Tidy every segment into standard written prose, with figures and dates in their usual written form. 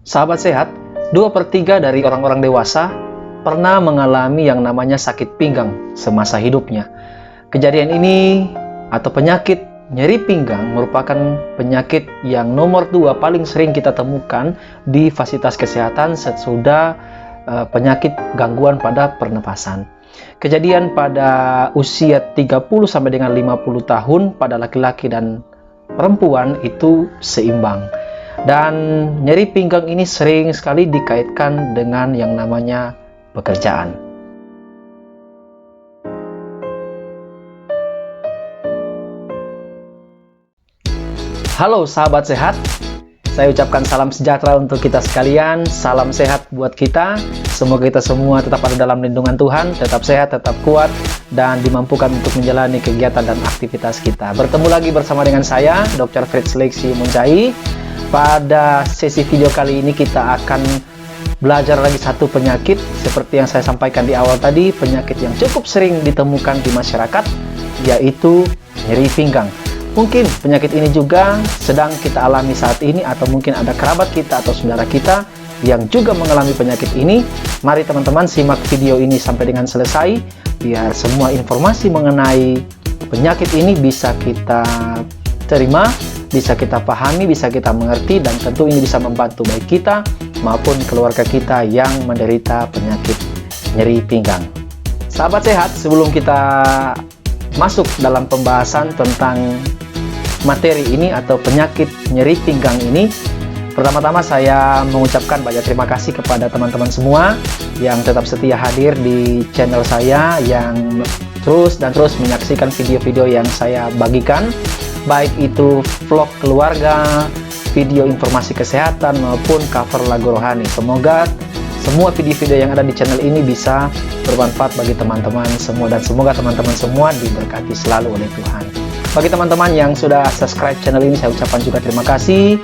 Sahabat sehat, 2/3 dari orang-orang dewasa pernah mengalami yang namanya sakit pinggang semasa hidupnya. Kejadian ini atau penyakit nyeri pinggang merupakan penyakit yang nomor 2 paling sering kita temukan di fasilitas kesehatan sesudah penyakit gangguan pada pernapasan. Kejadian pada usia 30 sampai dengan 50 tahun pada laki-laki dan perempuan itu seimbang. Dan nyeri pinggang ini sering sekali dikaitkan dengan yang namanya pekerjaan. Halo sahabat sehat, saya ucapkan salam sejahtera untuk kita sekalian, salam sehat buat kita. Semoga kita semua tetap ada dalam lindungan Tuhan, tetap sehat, tetap kuat, dan dimampukan untuk menjalani kegiatan dan aktivitas kita. Bertemu lagi bersama dengan saya, Dr. Fritz Lexi Munjai. Pada sesi video kali ini kita akan belajar lagi satu penyakit seperti yang saya sampaikan di awal tadi, penyakit yang cukup sering ditemukan di masyarakat, yaitu nyeri pinggang. Mungkin penyakit ini juga sedang kita alami saat ini, atau mungkin ada kerabat kita atau saudara kita yang juga mengalami penyakit ini. Mari teman-teman simak video ini sampai dengan selesai, biar semua informasi mengenai penyakit ini bisa kita terima, bisa kita pahami, bisa kita mengerti, dan tentu ini bisa membantu baik kita maupun keluarga kita yang menderita penyakit nyeri pinggang. Sahabat sehat, sebelum kita masuk dalam pembahasan tentang materi ini atau penyakit nyeri pinggang ini, pertama-tama saya mengucapkan banyak terima kasih kepada teman-teman semua yang tetap setia hadir di channel saya, yang terus menyaksikan video-video yang saya bagikan, baik itu vlog keluarga, video informasi kesehatan, maupun cover lagu rohani. Semoga semua video-video yang ada di channel ini bisa bermanfaat bagi teman-teman semua, dan semoga teman-teman semua diberkati selalu oleh Tuhan. Bagi teman-teman yang sudah subscribe channel ini, saya ucapkan juga terima kasih.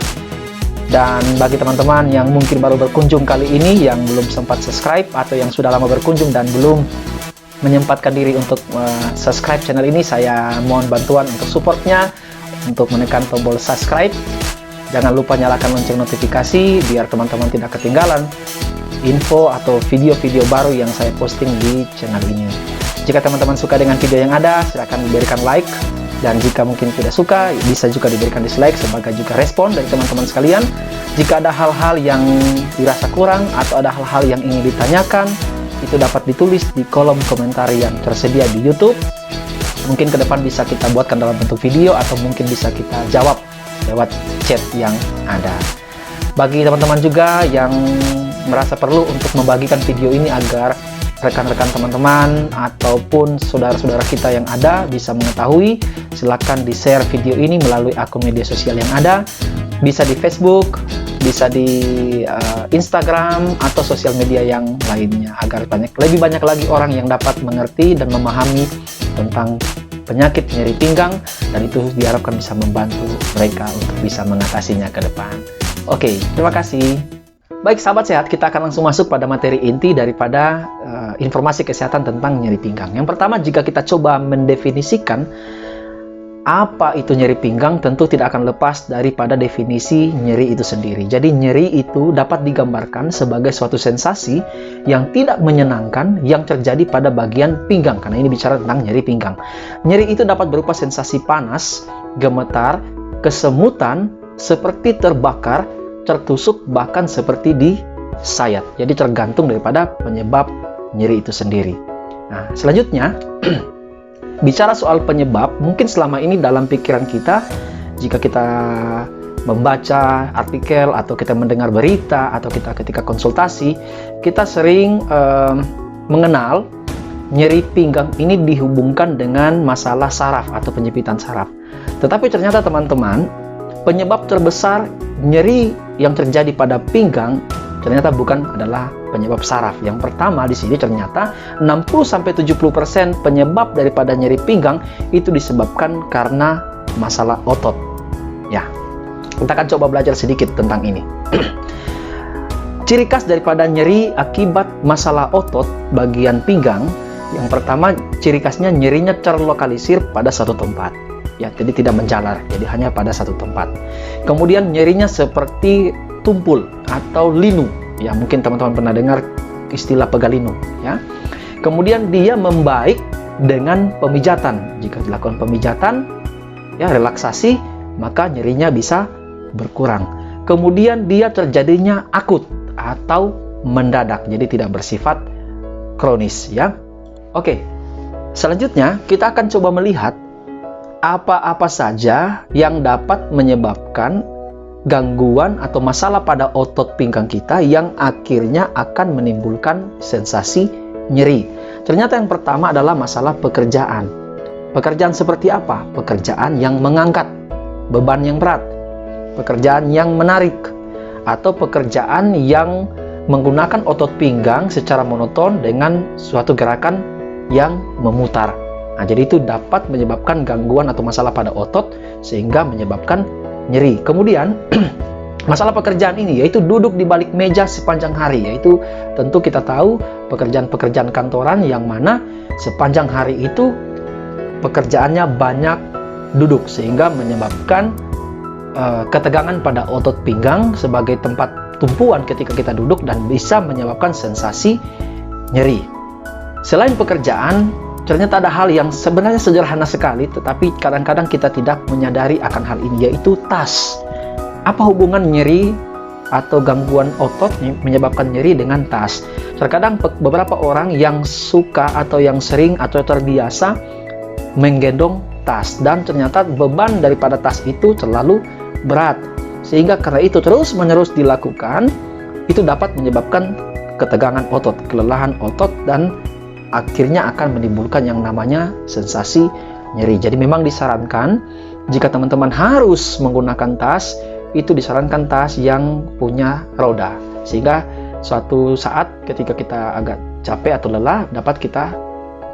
Dan bagi teman-teman yang mungkin baru berkunjung kali ini, yang belum sempat subscribe atau yang sudah lama berkunjung dan belum menyempatkan diri untuk subscribe channel ini, saya mohon bantuan untuk supportnya, untuk menekan tombol subscribe. Jangan lupa nyalakan lonceng notifikasi biar teman-teman tidak ketinggalan info atau video-video baru yang saya posting di channel ini. Jika teman-teman suka dengan video yang ada, silakan diberikan like, dan jika mungkin tidak suka, bisa juga diberikan dislike sebagai juga respon dari teman-teman sekalian. Jika ada hal-hal yang dirasa kurang atau ada hal-hal yang ingin ditanyakan, itu dapat ditulis di kolom komentar yang tersedia di YouTube. Mungkin ke depan bisa kita buatkan dalam bentuk video, atau mungkin bisa kita jawab lewat chat yang ada. Bagi teman-teman juga yang merasa perlu untuk membagikan video ini agar rekan-rekan teman-teman ataupun saudara-saudara kita yang ada bisa mengetahui, silakan di-share video ini melalui akun media sosial yang ada. Bisa di Facebook, bisa di Instagram, atau sosial media yang lainnya, agar lebih banyak lagi orang yang dapat mengerti dan memahami tentang penyakit nyeri pinggang, dan itu diharapkan bisa membantu mereka untuk bisa mengatasinya ke depan. Oke, terima kasih. Baik sahabat sehat, kita akan langsung masuk pada materi inti daripada informasi kesehatan tentang nyeri pinggang. Yang pertama, jika kita coba mendefinisikan apa itu nyeri pinggang, tentu tidak akan lepas daripada definisi nyeri itu sendiri. Jadi nyeri itu dapat digambarkan sebagai suatu sensasi yang tidak menyenangkan yang terjadi pada bagian pinggang, karena ini bicara tentang nyeri pinggang. Nyeri itu dapat berupa sensasi panas, gemetar, kesemutan, seperti terbakar, tertusuk, bahkan seperti disayat. Jadi tergantung daripada penyebab nyeri itu sendiri. Nah, selanjutnya bicara soal penyebab, mungkin selama ini dalam pikiran kita, jika kita membaca artikel atau kita mendengar berita atau kita ketika konsultasi, kita sering mengenal nyeri pinggang ini dihubungkan dengan masalah saraf atau penyepitan saraf. Tetapi ternyata teman-teman, penyebab terbesar nyeri yang terjadi pada pinggang ternyata bukan adalah penyebab saraf. Yang pertama di sini ternyata 60-70% penyebab daripada nyeri pinggang itu disebabkan karena masalah otot. Ya, kita akan coba belajar sedikit tentang ini. Ciri khas daripada nyeri akibat masalah otot bagian pinggang, yang pertama ciri khasnya nyerinya terlokalisir pada satu tempat. Ya, jadi tidak menjalar, jadi hanya pada satu tempat. Kemudian nyerinya seperti tumpul atau linu. Ya, mungkin teman-teman pernah dengar istilah pegalinu, ya. Kemudian dia membaik dengan pemijatan. Jika dilakukan pemijatan, ya relaksasi, maka nyerinya bisa berkurang. Kemudian dia terjadinya akut atau mendadak, jadi tidak bersifat kronis, ya. Oke. Selanjutnya kita akan coba melihat apa-apa saja yang dapat menyebabkan gangguan atau masalah pada otot pinggang kita yang akhirnya akan menimbulkan sensasi nyeri. Ternyata yang pertama adalah masalah pekerjaan. Pekerjaan seperti apa? Pekerjaan yang mengangkat beban yang berat, pekerjaan yang menarik, atau pekerjaan yang menggunakan otot pinggang secara monoton dengan suatu gerakan yang memutar. Nah, jadi itu dapat menyebabkan gangguan atau masalah pada otot sehingga menyebabkan nyeri. Kemudian masalah pekerjaan ini yaitu duduk di balik meja sepanjang hari, yaitu tentu kita tahu pekerjaan-pekerjaan kantoran yang mana sepanjang hari itu pekerjaannya banyak duduk sehingga menyebabkan ketegangan pada otot pinggang sebagai tempat tumpuan ketika kita duduk dan bisa menyebabkan sensasi nyeri. Selain pekerjaan, ternyata ada hal yang sebenarnya sederhana sekali, tetapi kadang-kadang kita tidak menyadari akan hal ini, yaitu tas. Apa hubungan nyeri atau gangguan otot menyebabkan nyeri dengan tas? Terkadang beberapa orang yang suka atau yang sering atau terbiasa menggendong tas, dan ternyata beban daripada tas itu terlalu berat. Sehingga karena itu terus-menerus dilakukan, itu dapat menyebabkan ketegangan otot, kelelahan otot, dan akhirnya akan menimbulkan yang namanya sensasi nyeri. Jadi memang disarankan jika teman-teman harus menggunakan tas, itu disarankan tas yang punya roda, sehingga suatu saat ketika kita agak capek atau lelah dapat kita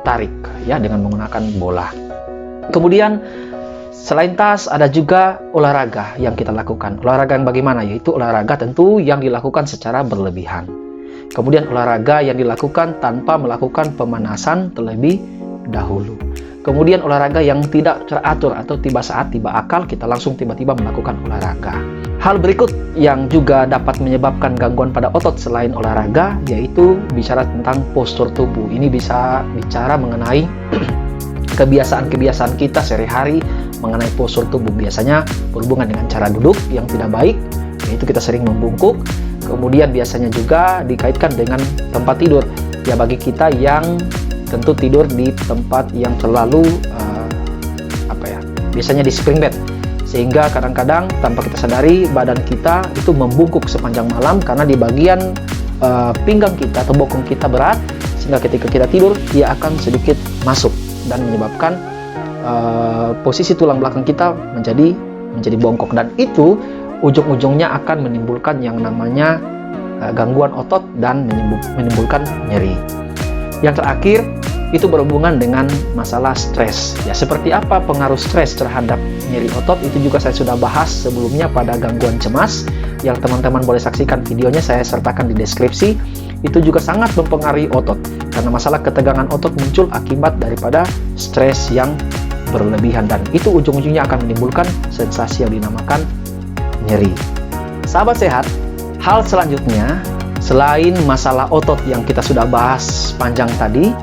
tarik, ya, dengan menggunakan bola. Kemudian selain tas ada juga olahraga yang kita lakukan. Olahraga yang bagaimana? Yaitu olahraga tentu yang dilakukan secara berlebihan. Kemudian olahraga yang dilakukan tanpa melakukan pemanasan terlebih dahulu. Kemudian olahraga yang tidak teratur atau tiba saat tiba akal kita langsung tiba-tiba melakukan olahraga. Hal berikut yang juga dapat menyebabkan gangguan pada otot selain olahraga yaitu bicara tentang postur tubuh. Ini bisa bicara mengenai kebiasaan-kebiasaan kita sehari-hari mengenai postur tubuh. Biasanya berhubungan dengan cara duduk yang tidak baik, yaitu kita sering membungkuk. Kemudian biasanya juga dikaitkan dengan tempat tidur. Ya, bagi kita yang tentu tidur di tempat yang terlalu biasanya di spring bed, sehingga kadang-kadang tanpa kita sadari badan kita itu membungkuk sepanjang malam karena di bagian pinggang kita atau bokong kita berat, sehingga ketika kita tidur dia akan sedikit masuk dan menyebabkan posisi tulang belakang kita menjadi bongkok, dan itu ujung-ujungnya akan menimbulkan yang namanya gangguan otot dan menimbulkan nyeri. Yang terakhir itu berhubungan dengan masalah stres. Ya, seperti apa pengaruh stres terhadap nyeri otot itu juga saya sudah bahas sebelumnya pada gangguan cemas, yang teman-teman boleh saksikan videonya, saya sertakan di deskripsi. Itu juga sangat mempengaruhi otot karena masalah ketegangan otot muncul akibat daripada stres yang berlebihan, dan itu ujung-ujungnya akan menimbulkan sensasi yang dinamakan nyeri. Sahabat sehat, hal selanjutnya selain masalah otot yang kita sudah bahas panjang tadi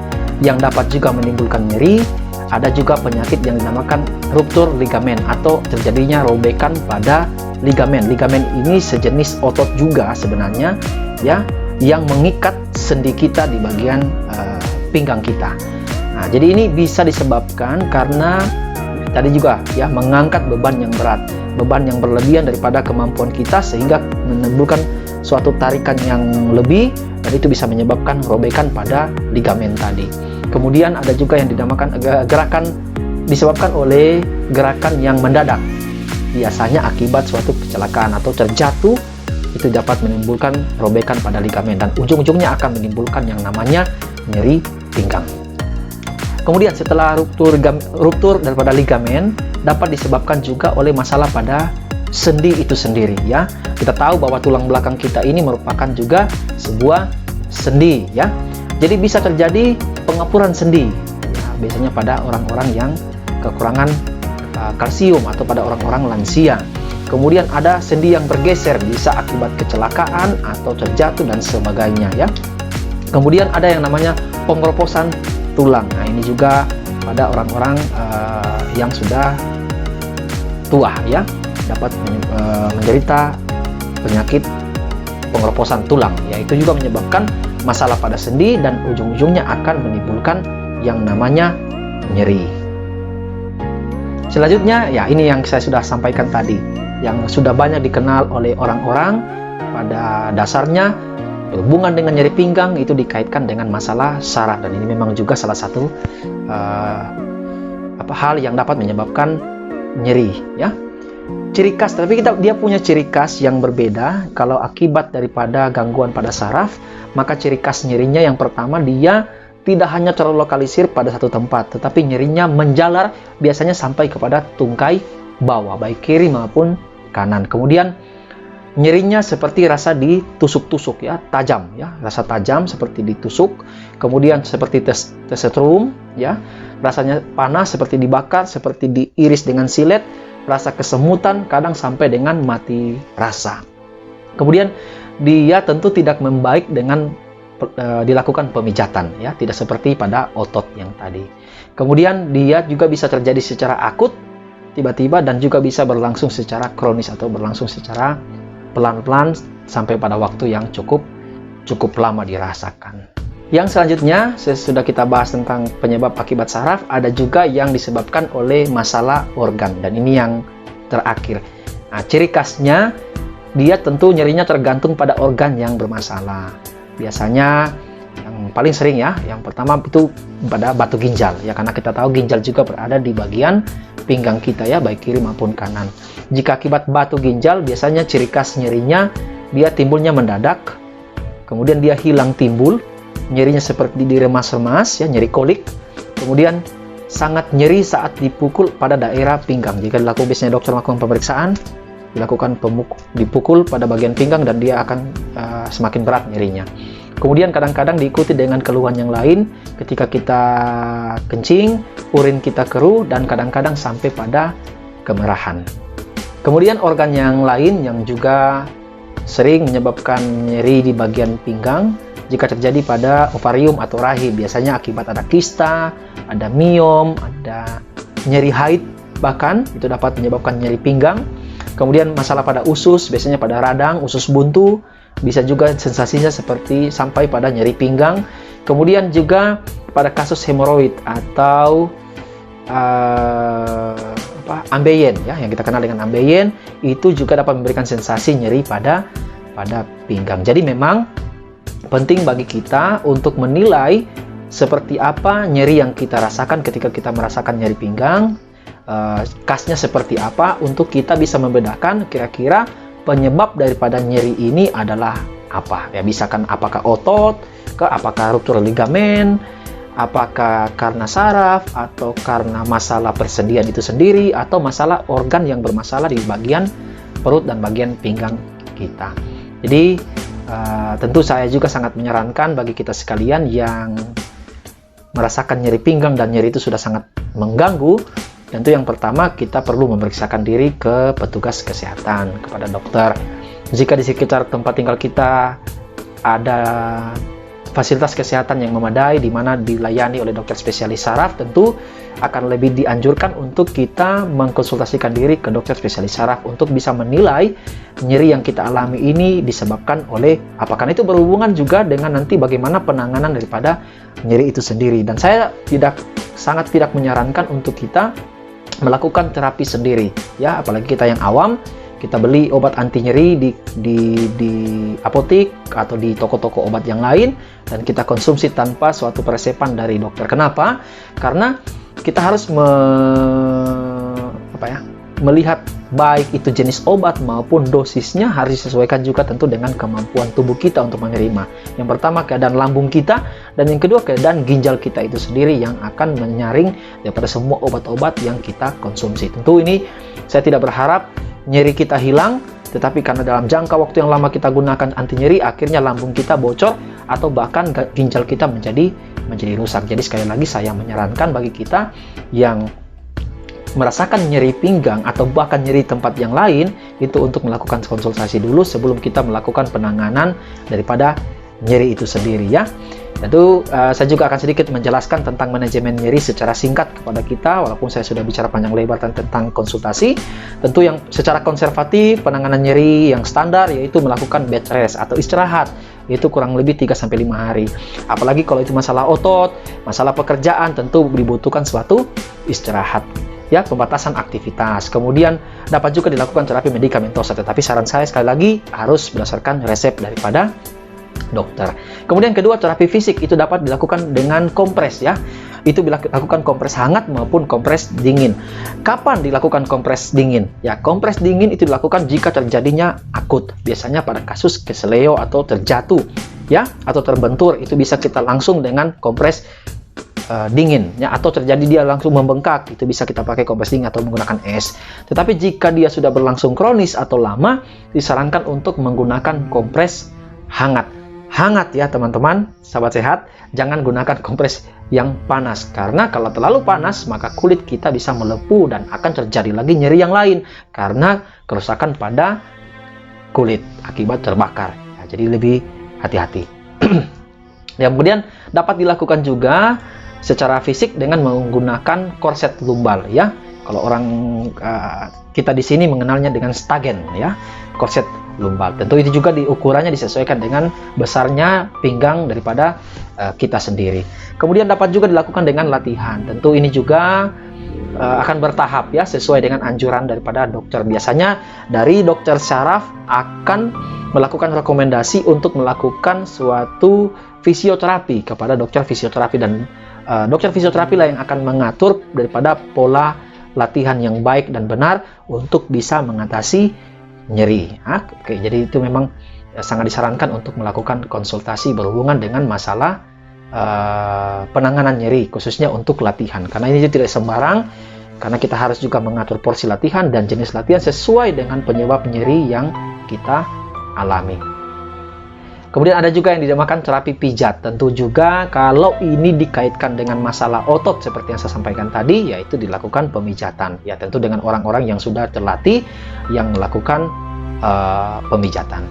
yang dapat juga menimbulkan nyeri, ada juga penyakit yang dinamakan ruptur ligamen atau terjadinya robekan pada ligamen. Ligamen ini sejenis otot juga sebenarnya, ya, yang mengikat sendi kita di bagian pinggang kita. Nah, jadi ini bisa disebabkan karena tadi juga, ya, mengangkat beban yang berat, beban yang berlebihan daripada kemampuan kita sehingga menimbulkan suatu tarikan yang lebih, dan itu bisa menyebabkan robekan pada ligamen tadi. Kemudian ada juga yang dinamakan gerakan disebabkan oleh gerakan yang mendadak, biasanya akibat suatu kecelakaan atau terjatuh, itu dapat menimbulkan robekan pada ligamen dan ujung-ujungnya akan menimbulkan yang namanya nyeri pinggang. Kemudian setelah ruptur daripada ligamen dapat disebabkan juga oleh masalah pada sendi itu sendiri, ya. Kita tahu bahwa tulang belakang kita ini merupakan juga sebuah sendi, ya. Jadi bisa terjadi pengepuran sendi, ya, biasanya pada orang-orang yang kekurangan kalsium atau pada orang-orang lansia. Kemudian ada sendi yang bergeser, bisa akibat kecelakaan atau terjatuh dan sebagainya ya. Kemudian ada yang namanya pengeroposan tulang. Nah, ini juga pada orang-orang yang sudah tua ya, dapat menderita penyakit pengeroposan tulang, yaitu juga menyebabkan masalah pada sendi dan ujung-ujungnya akan menimbulkan yang namanya nyeri. Selanjutnya ya, ini yang saya sudah sampaikan tadi, yang sudah banyak dikenal oleh orang-orang. Pada dasarnya berhubungan dengan nyeri pinggang itu dikaitkan dengan masalah saraf, dan ini memang juga salah satu hal yang dapat menyebabkan nyeri ya. Ciri khas, tapi dia punya ciri khas yang berbeda. Kalau akibat daripada gangguan pada saraf, maka ciri khas nyerinya yang pertama, dia tidak hanya terlokalisir pada satu tempat, tetapi nyerinya menjalar, biasanya sampai kepada tungkai bawah, baik kiri maupun kanan. Kemudian nyerinya seperti rasa ditusuk-tusuk ya, tajam ya, rasa tajam seperti ditusuk. Kemudian seperti tersetrum ya, rasanya panas seperti dibakar, seperti diiris dengan silet, rasa kesemutan, kadang sampai dengan mati rasa. Kemudian dia tentu tidak membaik dengan dilakukan pemijatan ya, tidak seperti pada otot yang tadi. Kemudian dia juga bisa terjadi secara akut, tiba-tiba, dan juga bisa berlangsung secara kronis atau berlangsung secara pelan-pelan sampai pada waktu yang cukup lama dirasakan. Yang selanjutnya, sesudah kita bahas tentang penyebab akibat saraf, ada juga yang disebabkan oleh masalah organ, dan ini yang terakhir. Nah, ciri khasnya, dia tentu nyerinya tergantung pada organ yang bermasalah. Biasanya yang paling sering ya, yang pertama itu pada batu ginjal ya, karena kita tahu ginjal juga berada di bagian pinggang kita ya, baik kiri maupun kanan. Jika akibat batu ginjal, biasanya ciri khas nyerinya dia timbulnya mendadak, kemudian dia hilang timbul, nyerinya seperti diremas-remas ya, nyeri kolik. Kemudian sangat nyeri saat dipukul pada daerah pinggang. Jika dilakukan, biasanya dokter melakukan pemeriksaan, dilakukan dipukul pada bagian pinggang, dan dia akan semakin berat nyerinya. Kemudian kadang-kadang diikuti dengan keluhan yang lain, ketika kita kencing, urin kita keruh, dan kadang-kadang sampai pada kemerahan. Kemudian organ yang lain yang juga sering menyebabkan nyeri di bagian pinggang, jika terjadi pada ovarium atau rahim, biasanya akibat ada kista, ada miom, ada nyeri haid, bahkan itu dapat menyebabkan nyeri pinggang. Kemudian masalah pada usus, biasanya pada radang, usus buntu, bisa juga sensasinya seperti sampai pada nyeri pinggang. Kemudian juga pada kasus hemoroid atau ambeien ya, yang kita kenal dengan ambeien, itu juga dapat memberikan sensasi nyeri pada pinggang. Jadi memang penting bagi kita untuk menilai seperti apa nyeri yang kita rasakan ketika kita merasakan nyeri pinggang. Khasnya seperti apa, untuk kita bisa membedakan kira-kira penyebab daripada nyeri ini adalah apa ya. Misalkan apakah otot, apakah ruptur ligamen, apakah karena saraf, atau karena masalah persendian itu sendiri, atau masalah organ yang bermasalah di bagian perut dan bagian pinggang kita. Jadi tentu saya juga sangat menyarankan bagi kita sekalian yang merasakan nyeri pinggang dan nyeri itu sudah sangat mengganggu, tentu yang pertama kita perlu memeriksakan diri ke petugas kesehatan, kepada dokter. Jika di sekitar tempat tinggal kita ada fasilitas kesehatan yang memadai, di mana dilayani oleh dokter spesialis saraf, tentu akan lebih dianjurkan untuk kita mengkonsultasikan diri ke dokter spesialis saraf untuk bisa menilai nyeri yang kita alami ini disebabkan oleh apa. Karena itu berhubungan juga dengan nanti bagaimana penanganan daripada nyeri itu sendiri. Dan saya sangat tidak menyarankan untuk kita melakukan terapi sendiri ya, apalagi kita yang awam. Kita beli obat anti nyeri di apotik atau di toko-toko obat yang lain, dan kita konsumsi tanpa suatu peresepan dari dokter. Kenapa? Karena kita harus melihat baik itu jenis obat maupun dosisnya harus disesuaikan juga tentu dengan kemampuan tubuh kita untuk menerima. Yang pertama keadaan lambung kita, dan yang kedua keadaan ginjal kita itu sendiri yang akan menyaring daripada semua obat-obat yang kita konsumsi. Tentu ini saya tidak berharap nyeri kita hilang, tetapi karena dalam jangka waktu yang lama kita gunakan anti nyeri, akhirnya lambung kita bocor atau bahkan ginjal kita menjadi rusak. Jadi sekali lagi saya menyarankan bagi kita yang merasakan nyeri pinggang atau bahkan nyeri tempat yang lain, itu untuk melakukan konsultasi dulu sebelum kita melakukan penanganan daripada nyeri itu sendiri ya. Tentu saya juga akan sedikit menjelaskan tentang manajemen nyeri secara singkat kepada kita, walaupun saya sudah bicara panjang lebar tentang konsultasi. Tentu yang secara konservatif, penanganan nyeri yang standar yaitu melakukan bed rest atau istirahat, yaitu kurang lebih 3-5 hari. Apalagi kalau itu masalah otot, masalah pekerjaan, tentu dibutuhkan suatu istirahat. Ya, pembatasan aktivitas. Kemudian dapat juga dilakukan terapi medikamentosa, tetapi saran saya sekali lagi harus berdasarkan resep daripada dokter. Kemudian kedua, terapi fisik itu dapat dilakukan dengan kompres ya. Itu dilakukan kompres hangat maupun kompres dingin. Kapan dilakukan kompres dingin? Ya, kompres dingin itu dilakukan jika terjadinya akut. Biasanya pada kasus keseleo atau terjatuh ya, atau terbentur, itu bisa kita langsung dengan kompres dingin ya, atau terjadi dia langsung membengkak, itu bisa kita pakai kompres dingin atau menggunakan es. Tetapi jika dia sudah berlangsung kronis atau lama, disarankan untuk menggunakan kompres hangat. Hangat ya teman-teman, sahabat sehat, jangan gunakan kompres yang panas, karena kalau terlalu panas maka kulit kita bisa melepuh dan akan terjadi lagi nyeri yang lain karena kerusakan pada kulit akibat terbakar ya, jadi lebih hati-hati. Ya, kemudian dapat dilakukan juga secara fisik dengan menggunakan korset lumbal ya. Kalau orang kita di sini mengenalnya dengan stagen ya, korset lumbal. Tentu itu juga ukurannya disesuaikan dengan besarnya pinggang daripada kita sendiri. Kemudian dapat juga dilakukan dengan latihan. Tentu ini juga akan bertahap ya, sesuai dengan anjuran daripada dokter. Biasanya dari dokter syaraf akan melakukan rekomendasi untuk melakukan suatu fisioterapi kepada dokter fisioterapi, dan dokter fisioterapi lah yang akan mengatur daripada pola latihan yang baik dan benar untuk bisa mengatasi nyeri. Oke, jadi itu memang sangat disarankan untuk melakukan konsultasi berhubungan dengan masalah penanganan nyeri, khususnya untuk latihan, karena ini tidak sembarang, karena kita harus juga mengatur porsi latihan dan jenis latihan sesuai dengan penyebab nyeri yang kita alami. Kemudian ada juga yang dinamakan terapi pijat. Tentu juga kalau ini dikaitkan dengan masalah otot seperti yang saya sampaikan tadi, yaitu dilakukan pemijatan. Ya, tentu dengan orang-orang yang sudah terlatih yang melakukan pemijatan.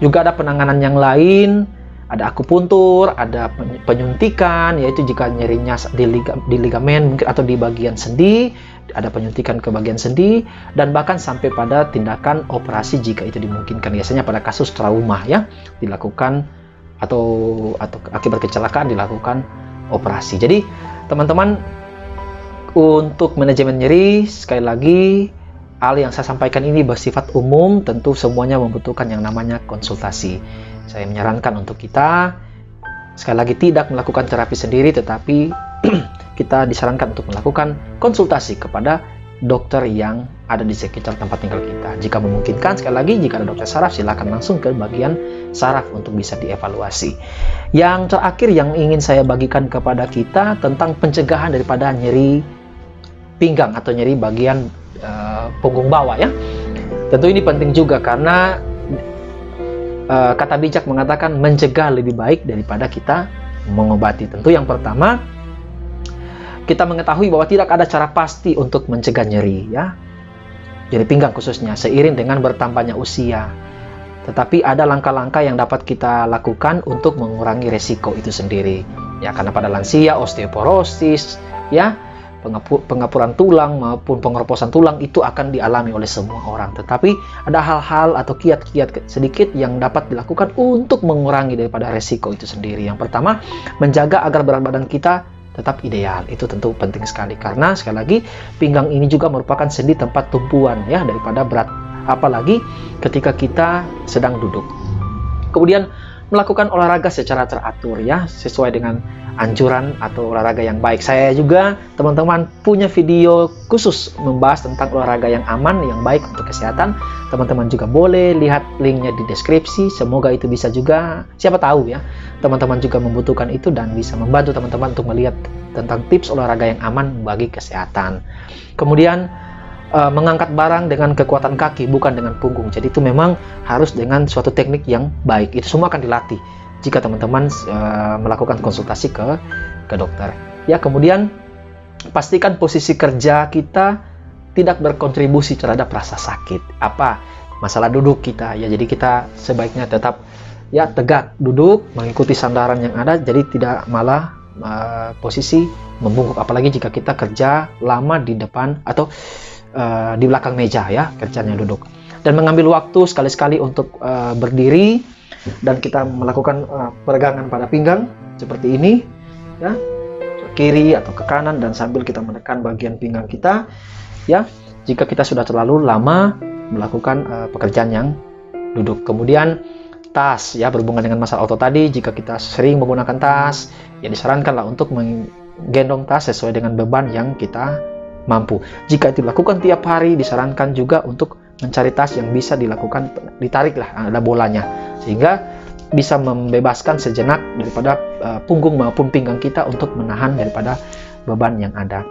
Juga ada penanganan yang lain, ada akupuntur, ada penyuntikan, yaitu jika nyerinya di ligamen mungkin atau di bagian sendi, ada penyuntikan ke bagian sendi, dan bahkan sampai pada tindakan operasi jika itu dimungkinkan. Biasanya pada kasus trauma ya dilakukan, atau akibat kecelakaan dilakukan operasi. Jadi teman-teman, untuk manajemen nyeri, sekali lagi hal yang saya sampaikan ini bersifat umum, tentu semuanya membutuhkan yang namanya konsultasi. Saya menyarankan untuk kita sekali lagi tidak melakukan terapi sendiri, tetapi kita disarankan untuk melakukan konsultasi kepada dokter yang ada di sekitar tempat tinggal kita. Jika memungkinkan, sekali lagi, jika ada dokter saraf, silakan langsung ke bagian saraf untuk bisa dievaluasi. Yang terakhir yang ingin saya bagikan kepada kita tentang pencegahan daripada nyeri pinggang atau nyeri bagian punggung bawah ya. Tentu ini penting juga karena kata bijak mengatakan mencegah lebih baik daripada kita mengobati. Tentu yang pertama, kita mengetahui bahwa tidak ada cara pasti untuk mencegah nyeri ya, nyeri pinggang khususnya seiring dengan bertambahnya usia. Tetapi ada langkah-langkah yang dapat kita lakukan untuk mengurangi resiko itu sendiri ya, karena pada lansia osteoporosis ya, pengapuran tulang maupun pengeroposan tulang itu akan dialami oleh semua orang. Tetapi ada hal-hal atau kiat-kiat sedikit yang dapat dilakukan untuk mengurangi daripada resiko itu sendiri. Yang pertama, menjaga agar berat badan kita tetap ideal. Itu tentu penting sekali, karena sekali lagi pinggang ini juga merupakan sendi tempat tumpuan ya daripada berat, apalagi ketika kita sedang duduk. Kemudian melakukan olahraga secara teratur ya, sesuai dengan anjuran atau olahraga yang baik. Saya juga teman-teman punya video khusus membahas tentang olahraga yang aman, yang baik untuk kesehatan. Teman-teman juga boleh lihat linknya di deskripsi. Semoga itu bisa juga, siapa tahu ya, teman-teman juga membutuhkan itu dan bisa membantu teman-teman untuk melihat tentang tips olahraga yang aman bagi kesehatan. Kemudian mengangkat barang dengan kekuatan kaki, bukan dengan punggung. Jadi itu memang harus dengan suatu teknik yang baik. Itu semua akan dilatih jika teman-teman melakukan konsultasi ke dokter. Ya, kemudian pastikan posisi kerja kita tidak berkontribusi terhadap rasa sakit. Apa? Masalah duduk kita ya, jadi kita sebaiknya tetap ya tegak duduk, mengikuti sandaran yang ada, jadi tidak malah posisi membungkuk, apalagi jika kita kerja lama di depan atau di belakang meja ya, kerjanya duduk. Dan mengambil waktu sekali-sekali untuk berdiri, dan kita melakukan peregangan pada pinggang seperti ini ya, ke kiri atau ke kanan, dan sambil kita menekan bagian pinggang kita ya, jika kita sudah terlalu lama melakukan pekerjaan yang duduk. Kemudian tas ya, berhubungan dengan masalah otot tadi, jika kita sering menggunakan tas ya, disarankanlah untuk menggendong tas sesuai dengan beban yang kita mampu. Jika itu dilakukan tiap hari, disarankan juga untuk mencari tas yang bisa dilakukan ditarik lah, ada bolanya, sehingga bisa membebaskan sejenak daripada punggung maupun pinggang kita untuk menahan daripada beban yang ada.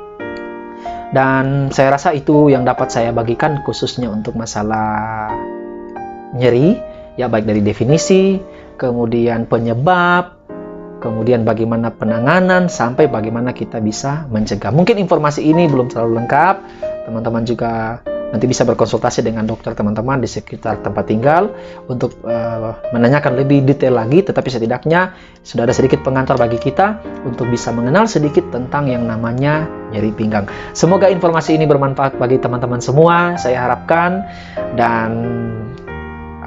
Dan saya rasa itu yang dapat saya bagikan khususnya untuk masalah nyeri ya, baik dari definisi, kemudian penyebab, kemudian bagaimana penanganan, sampai bagaimana kita bisa mencegah. Mungkin informasi ini belum terlalu lengkap, teman-teman juga nanti bisa berkonsultasi dengan dokter teman-teman di sekitar tempat tinggal untuk menanyakan lebih detail lagi, tetapi setidaknya sudah ada sedikit pengantar bagi kita untuk bisa mengenal sedikit tentang yang namanya nyeri pinggang. Semoga informasi ini bermanfaat bagi teman-teman semua, saya harapkan, dan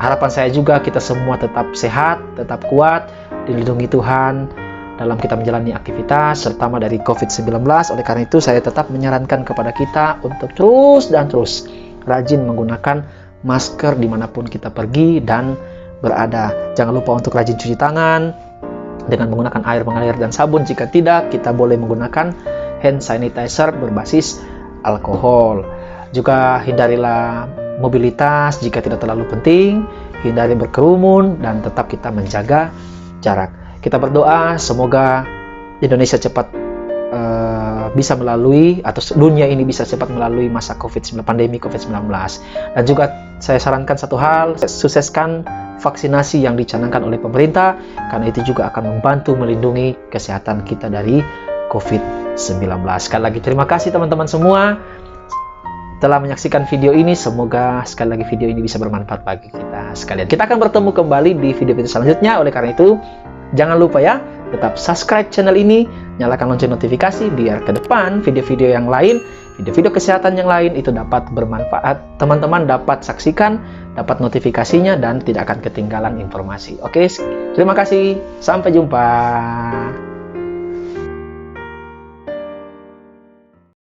harapan saya juga kita semua tetap sehat, tetap kuat, dilindungi Tuhan dalam kita menjalani aktivitas, terutama dari COVID-19. Oleh karena itu, saya tetap menyarankan kepada kita untuk terus dan terus rajin menggunakan masker dimanapun kita pergi dan berada. Jangan lupa untuk rajin cuci tangan dengan menggunakan air mengalir dan sabun. Jika tidak, kita boleh menggunakan hand sanitizer berbasis alkohol. Juga hindarilah mobilitas jika tidak terlalu penting, hindari berkerumun, dan tetap kita menjaga jarak. Kita berdoa semoga Indonesia cepat bisa melalui, atau dunia ini bisa cepat melalui masa pandemi COVID-19. Dan juga saya sarankan satu hal, sukseskan vaksinasi yang dicanangkan oleh pemerintah, karena itu juga akan membantu melindungi kesehatan kita dari COVID-19. Sekali lagi terima kasih teman-teman semua telah menyaksikan video ini. Semoga sekali lagi video ini bisa bermanfaat bagi kita sekalian. Kita akan bertemu kembali di video-video selanjutnya. Oleh karena itu, jangan lupa ya, tetap subscribe channel ini, nyalakan lonceng notifikasi biar ke depan video-video yang lain, video-video kesehatan yang lain itu dapat bermanfaat. Teman-teman dapat saksikan, dapat notifikasinya, dan tidak akan ketinggalan informasi. Oke, terima kasih. Sampai jumpa.